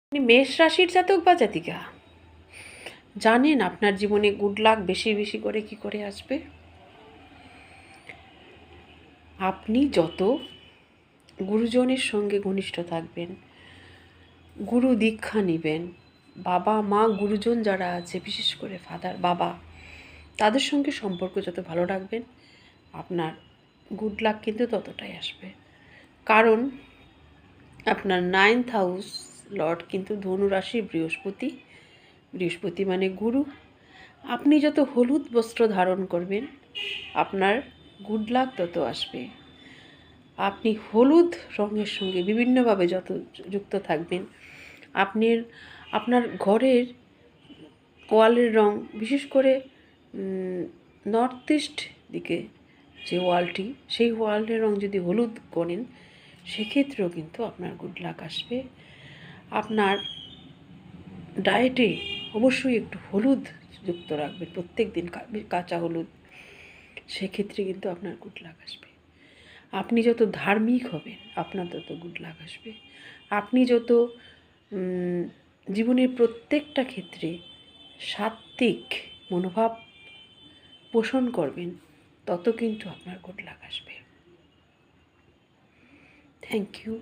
আপনি মেষ রাশির জাতক বা জাতিকা, জানেন আপনার জীবনে গুড লাক বেশি বেশি করে কি করে আসবে? আপনি যত গুরুজনের সঙ্গে ঘনিষ্ঠ থাকবেন, গুরু দীক্ষা নেবেন, বাবা মা গুরুজন যারা আছে, বিশেষ করে ফাদার বাবা, তাদের সঙ্গে সম্পর্ক যত ভালো রাখবেন, আপনার গুড লাক কিন্তু ততটাই আসবে। কারণ আপনার 9th হাউস লর্ড কিন্তু ধনু রাশি বৃহস্পতি। বৃহস্পতি মানে গুরু। আপনি যত হলুদ বস্ত্র ধারণ করবেন, আপনার গুড লাক তত আসবে। আপনি হলুদ রঙের সঙ্গে বিভিন্নভাবে যত যুক্ত থাকবেন, আপনার ঘরের ওয়ালের রং, বিশেষ করে নর্থ ইস্ট দিকে যে ওয়ালটি, সেই ওয়ালের রং যদি হলুদ করেন, সেক্ষেত্রেও কিন্তু আপনার গুড লাক আসবে। আপনার ডায়েটে অবশ্যই একটু হলুদ যুক্ত রাখবেন, প্রত্যেক দিন কাঁচা হলুদ, সেক্ষেত্রে কিন্তু আপনার গুড লাক আসবে। আপনি যত ধার্মিক হবেন, আপনার তত গুড লাক আসবে। আপনি যত জীবনের প্রত্যেকটা ক্ষেত্রে সাত্ত্বিক মনোভাব পোষণ করবেন, তত কিন্তু আপনার গুড লাক আসবে। Thank you.